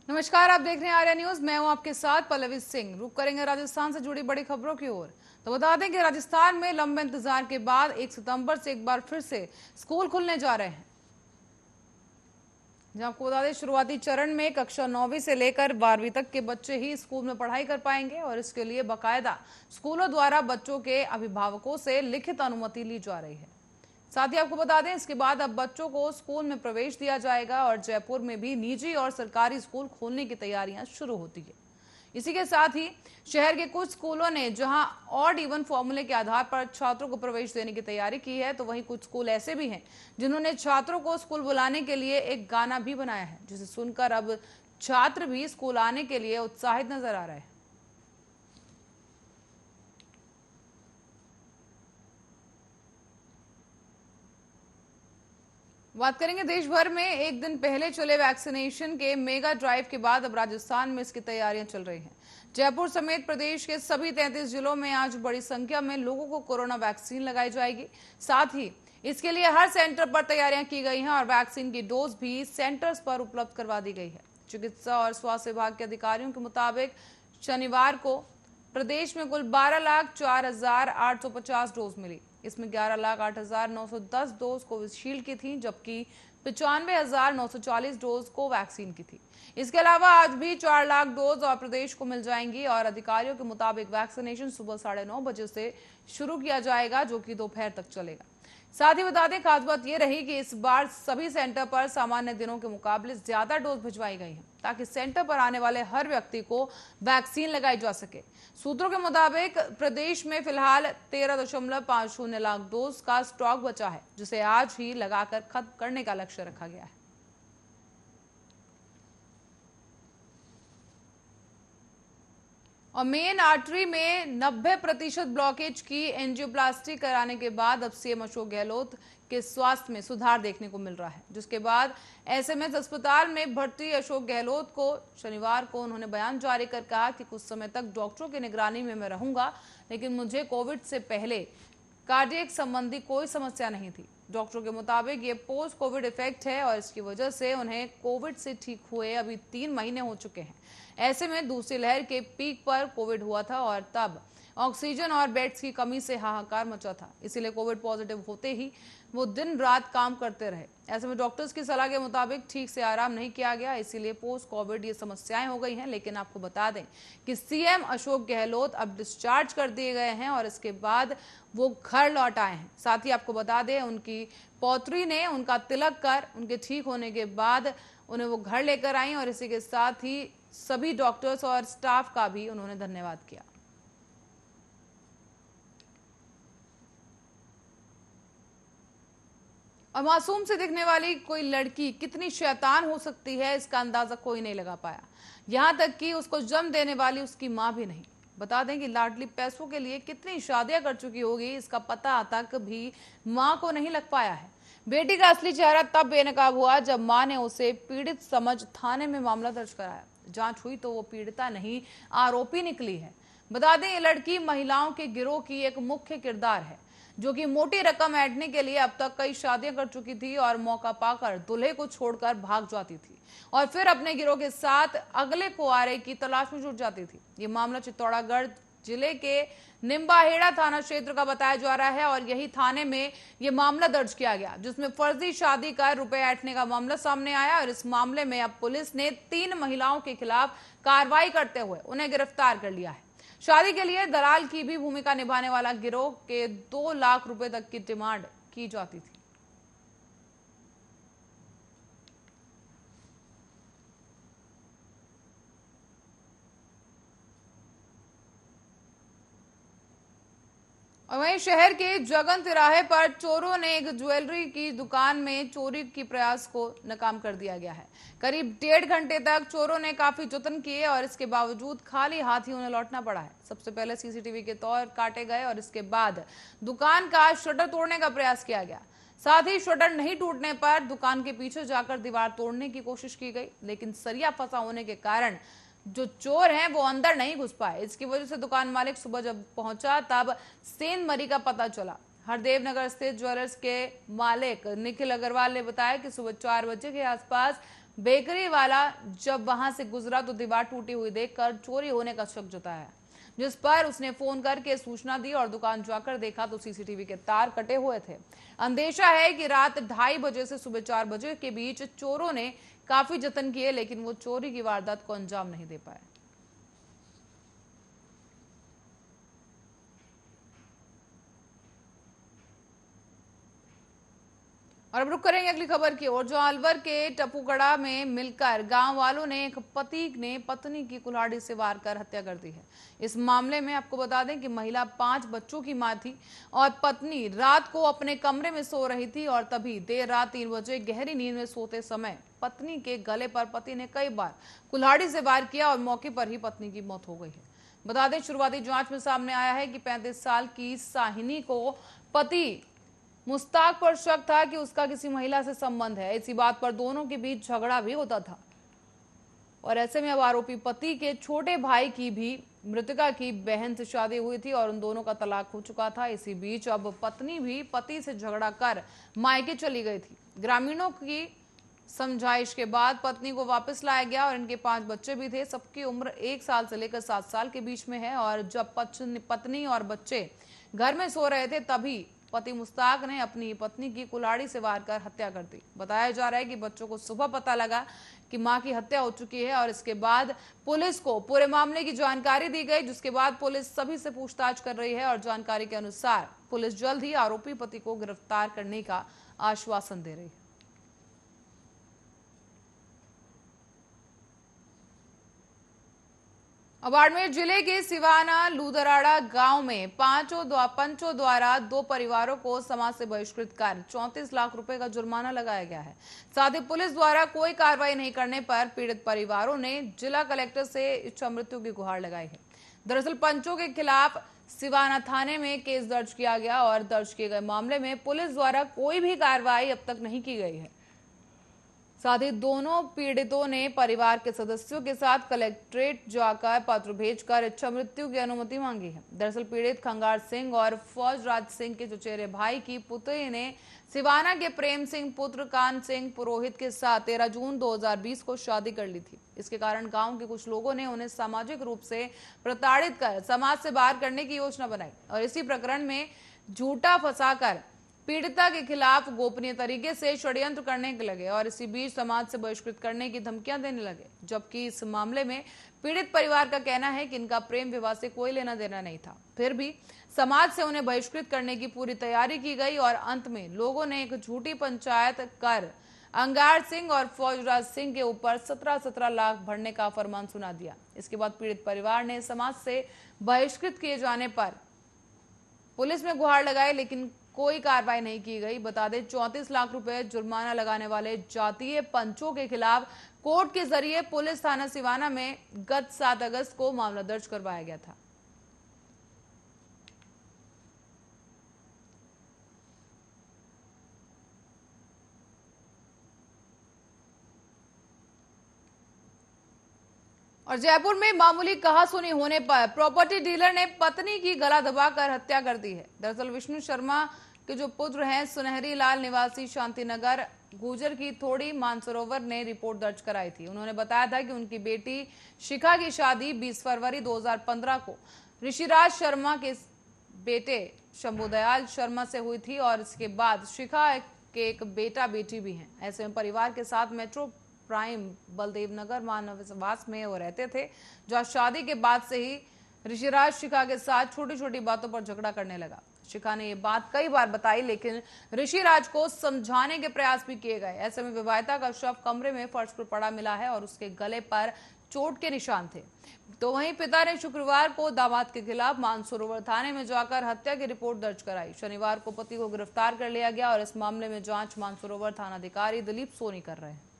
नमस्कार, आप देख रहे हैं आर्या न्यूज। मैं हूं आपके साथ पल्लवी सिंह। रुक करेंगे राजस्थान से जुड़ी बड़ी खबरों की ओर। तो बता दें कि राजस्थान में लंबे इंतजार के बाद 1 सितंबर से एक बार फिर से स्कूल खुलने जा रहे हैं। जहां आपको बता दें, शुरुआती चरण में कक्षा 9वीं से लेकर 12वीं तक के बच्चे ही स्कूल में पढ़ाई कर पाएंगे और इसके लिए बाकायदा स्कूलों द्वारा बच्चों के अभिभावकों से लिखित अनुमति ली जा रही है। साथ ही आपको बता दें, इसके बाद अब बच्चों को स्कूल में प्रवेश दिया जाएगा और जयपुर में भी निजी और सरकारी स्कूल खोलने की तैयारियां शुरू होती है। इसी के साथ ही शहर के कुछ स्कूलों ने जहां ऑड इवन फॉर्मूले के आधार पर छात्रों को प्रवेश देने की तैयारी की है, तो वहीं कुछ स्कूल ऐसे भी हैं जिन्होंने छात्रों को स्कूल बुलाने के लिए एक गाना भी बनाया है, जिसे सुनकर अब छात्र भी स्कूल आने के लिए उत्साहित नजर आ रहे हैं। बात करेंगे देश भर में एक दिन पहले चले वैक्सीनेशन के मेगा ड्राइव के बाद अब राजस्थान में इसकी तैयारियां चल रही हैं। जयपुर समेत प्रदेश के सभी 33 जिलों में आज बड़ी संख्या में लोगों को कोरोना वैक्सीन लगाई जाएगी। साथ ही इसके लिए हर सेंटर पर तैयारियां की गई हैं और वैक्सीन की डोज भी सेंटर्स पर उपलब्ध करवा दी गई है। चिकित्सा और स्वास्थ्य विभाग के अधिकारियों के मुताबिक शनिवार को प्रदेश में कुल 12,04,850 डोज मिली। इसमें 11,08,910 डोज कोविशील्ड की थी, जबकि 95,940 डोज कोवैक्सीन की थी। इसके अलावा आज भी 4 लाख डोज और प्रदेश को मिल जाएंगी और अधिकारियों के मुताबिक वैक्सीनेशन सुबह 9:30 बजे से शुरू किया जाएगा, जो कि दोपहर तक चलेगा। साथ ही बता दें, खास बात यह रही कि इस बार सभी सेंटर पर सामान्य दिनों के मुकाबले ज्यादा डोज भिजवाई गई हैं, ताकि सेंटर पर आने वाले हर व्यक्ति को वैक्सीन लगाई जा सके। सूत्रों के मुताबिक प्रदेश में फिलहाल 13.50 लाख डोज का स्टॉक बचा है, जिसे आज ही लगाकर खत्म करने का लक्ष्य रखा गया है। और मेन आर्टरी में 90% ब्लॉकेज की एंजियोप्लास्टी कराने के बाद अब सीएम अशोक गहलोत के स्वास्थ्य में सुधार देखने को मिल रहा है, जिसके बाद एसएमएस अस्पताल में भर्ती अशोक गहलोत को शनिवार को उन्होंने बयान जारी कर कहा कि कुछ समय तक डॉक्टरों की निगरानी में मैं रहूंगा, लेकिन मुझे कोविड से पहले कार्डियक संबंधी कोई समस्या नहीं थी। डॉक्टरों के मुताबिक ये पोस्ट कोविड इफेक्ट है और इसकी वजह से उन्हें कोविड से ठीक हुए अभी 3 महीने हो चुके हैं। ऐसे में दूसरी लहर के पीक पर कोविड हुआ था और तब ऑक्सीजन और बेड्स की कमी से हाहाकार मचा था। इसीलिए कोविड पॉजिटिव होते ही वो दिन रात काम करते रहे। ऐसे में डॉक्टर्स की सलाह के मुताबिक ठीक से आराम नहीं किया गया, इसीलिए पोस्ट कोविड ये समस्याएं हो गई हैं। लेकिन आपको बता दें कि सीएम अशोक गहलोत अब डिस्चार्ज कर दिए गए हैं और इसके बाद वो घर लौट आए हैं। साथ ही आपको बता दें, उनकी पौत्री ने उनका तिलक कर उनके ठीक होने के बाद उन्हें वो घर लेकर आई और इसी के साथ ही सभी डॉक्टर्स और स्टाफ का भी उन्होंने धन्यवाद किया। और मासूम से दिखने वाली कोई लड़की कितनी शैतान हो सकती है, इसका अंदाजा कोई नहीं लगा पाया। यहां तक कि उसको जन्म देने वाली उसकी मां भी नहीं। बता दें कि लाडली पैसों के लिए कितनी शादियां कर चुकी होगी, इसका पता तक भी मां को नहीं लग पाया है। बेटी का असली चेहरा तब बेनकाब हुआ जब मां ने उसे पीड़ित समझ थाने में मामला दर्ज कराया। जांच हुई तो वो पीड़िता नहीं, आरोपी निकली है। बता दें, ये लड़की महिलाओं के गिरोह की एक मुख्य किरदार है, जो कि मोटी रकम ऐंठने के लिए अब तक कई शादियां कर चुकी थी और मौका पाकर दूल्हे को छोड़कर भाग जाती थी और फिर अपने गिरोह के साथ अगले कुंवारे की तलाश में जुट जाती थी। ये मामला चित्तौड़गढ़ जिले के निम्बाहेड़ा थाना क्षेत्र का बताया जा रहा है और यही थाने में ये मामला दर्ज किया गया, जिसमें फर्जी शादी कर रुपए ऐंठने का मामला सामने आया और इस मामले में अब पुलिस ने 3 महिलाओं के खिलाफ कार्रवाई करते हुए उन्हें गिरफ्तार कर लिया है। शादी के लिए दलाल की भी भूमिका निभाने वाला गिरोह के 2 लाख रुपए तक की डिमांड की जाती थी। और वहीं शहर के जगन तिराहे पर चोरों ने एक ज्वेलरी की दुकान में चोरी की प्रयास को नाकाम कर दिया गया है। करीब 1.5 घंटे तक चोरों ने काफी जतन किए और इसके बावजूद खाली हाथ ही उन्हें लौटना पड़ा है। सबसे पहले सीसीटीवी के तौर काटे गए और इसके बाद दुकान का शटर तोड़ने का प्रयास किया गया। साथ ही शटर नहीं टूटने पर दुकान के पीछे जाकर दीवार तोड़ने की कोशिश की गई, लेकिन सरिया फंसा होने के कारण जो चोर हैं वो अंदर नहीं घुस पाए। इसकी वजह से दुकान मालिक सुबह जब पहुंचा तब सेंधमारी का पता चला। हरदेव नगर स्थित ज्वेलर्स के मालिक निखिल अग्रवाल ने बताया कि सुबह 4 बजे के आसपास बेकरी वाला जब वहां से गुजरा तो दीवार टूटी हुई देखकर चोरी होने का शक जताया, जिस पर उसने फोन करके सूचना दी और दुकान जाकर देखा तो सीसीटीवी के तार कटे हुए थे। अंदेशा है कि रात 2:30 बजे से सुबह 4 बजे के बीच चोरों ने काफी जतन किए, लेकिन वो चोरी की वारदात को अंजाम नहीं दे पाए। और अब रुक करेंगे अगली खबर की ओर, जो अलवर के टपूकड़ा में मिलकर गांव वालों ने एक पति ने पत्नी की कुल्हाड़ी से वार कर हत्या कर दी है। इस मामले में आपको बता दें कि महिला 5 बच्चों की मां थी और पत्नी रात को अपने कमरे में सो रही थी और तभी देर रात 3 बजे गहरी नींद में सोते समय पत्नी के गले पर पति ने कई बार कुल्हाड़ी से वार किया और मौके पर ही पत्नी की मौत हो गई है। बता दें, शुरुआती जांच में सामने आया है कि 35 साल की साहिनी को पति मुश्ताक पर शक था कि उसका किसी महिला से संबंध है। इसी बात पर दोनों के बीच झगड़ा भी होता था और ऐसे में अब आरोपी पति के छोटे भाई की भी मृतका की बहन से शादी हुई थी और उन दोनों का तलाक हो चुका था। इसी बीच अब पत्नी भी पति से झगड़ा कर मायके चली गई थी। ग्रामीणों की समझाइश के बाद पत्नी को वापस लाया गया और इनके 5 बच्चे भी थे। सबकी उम्र 1 साल से लेकर 7 साल के बीच में है और जब पत्नी और बच्चे घर में सो रहे थे तभी पति मुश्ताक ने अपनी पत्नी की कुल्हाड़ी से वार कर हत्या कर दी। बताया जा रहा है कि बच्चों को सुबह पता लगा कि मां की हत्या हो चुकी है और इसके बाद पुलिस को पूरे मामले की जानकारी दी गई, जिसके बाद पुलिस सभी से पूछताछ कर रही है और जानकारी के अनुसार पुलिस जल्द ही आरोपी पति को गिरफ्तार करने का आश्वासन दे रही है। अब बाड़मेर जिले के सिवाना लूदराड़ा गांव में पंचों द्वारा 2 परिवारों को समाज से बहिष्कृत कर 34 लाख रुपए का जुर्माना लगाया गया है। साथ ही पुलिस द्वारा कोई कार्रवाई नहीं करने पर पीड़ित परिवारों ने जिला कलेक्टर से इच्छा मृत्यु की गुहार लगाई है। दरअसल पंचों के खिलाफ सिवाना थाने में केस दर्ज किया गया और दर्ज किए गए मामले में पुलिस द्वारा कोई भी कार्रवाई अब तक नहीं की गई है। साथ ही दोनों पीड़ितों ने परिवार के सदस्यों के साथ कलेक्ट्रेट जाकर पत्र भेजकर इच्छा मृत्यु की अनुमति मांगी है। दरअसल पीड़ित खंगार सिंह और फौजराज सिंह के चचेरे भाई की पुत्री ने सिवाना के प्रेम सिंह पुत्र कान सिंह पुरोहित के साथ 13 जून 2020 को शादी कर ली थी। इसके कारण गांव के कुछ लोगों ने उन्हें सामाजिक रूप से प्रताड़ित कर समाज से बाहर करने की योजना बनाई और इसी प्रकरण में झूठा फंसाकर पीड़िता के खिलाफ गोपनीय तरीके से षड्यंत्र करने के लगे और इसी बीच समाज से बहिष्कृत करने की धमकियां देने लगे। जबकि इस मामले में पीड़ित परिवार का कहना है कि इनका प्रेम विवाह से कोई लेना देना नहीं था, फिर भी समाज से उन्हें बहिष्कृत करने की पूरी तैयारी की गई और अंत में लोगों ने एक झूठी पंचायत कर अंगार सिंह और फौजराज सिंह के ऊपर 17 लाख भरने का फरमान सुना दिया। इसके बाद पीड़ित परिवार ने समाज से बहिष्कृत किए जाने पर पुलिस में गुहार लगाई, लेकिन कोई कार्रवाई नहीं की गई। बता दें, 34 लाख रुपए जुर्माना लगाने वाले जातीय पंचों के खिलाफ कोर्ट के जरिए पुलिस थाना सिवाना में गत 7 अगस्त को मामला दर्ज करवाया गया था। और जयपुर में मामूली कहासुनी होने पर प्रॉपर्टी डीलर ने पत्नी की गला दबाकर हत्या कर दी है। दरअसल विष्णु शर्मा के जो पुत्र हैं सुनहरी लाल निवासी शांतिनगर गुजर की थोड़ी मानसरोवर ने रिपोर्ट दर्ज कराई थी। उन्होंने बताया था कि उनकी बेटी शिखा की शादी 20 फरवरी 2015 को ऋषिराज शर्मा के बेटे शंभुदयाल शर्मा से हुई थी और इसके बाद शिखा के एक बेटा बेटी भी हैं। ऐसे में परिवार के साथ मेट्रो प्राइम बलदेव नगर मानववास में वो रहते थे, जहां शादी के बाद से ही ऋषिराज शिखा के साथ छोटी छोटी बातों पर झगड़ा करने लगा। शिखा ने ये बात कई बार बताई, लेकिन ऋषिराज को समझाने के प्रयास भी किए गए। ऐसे में विवाहिता का शव कमरे में फर्श पर पड़ा मिला है और उसके गले पर चोट के निशान थे। तो वहीं पिता ने शुक्रवार को दामाद के खिलाफ मानसरोवर थाने में जाकर हत्या की रिपोर्ट दर्ज कराई। शनिवार को पति को गिरफ्तार कर लिया गया और इस मामले में जांच मानसरोवर थानाधिकारी दिलीप सोनी कर रहे हैं।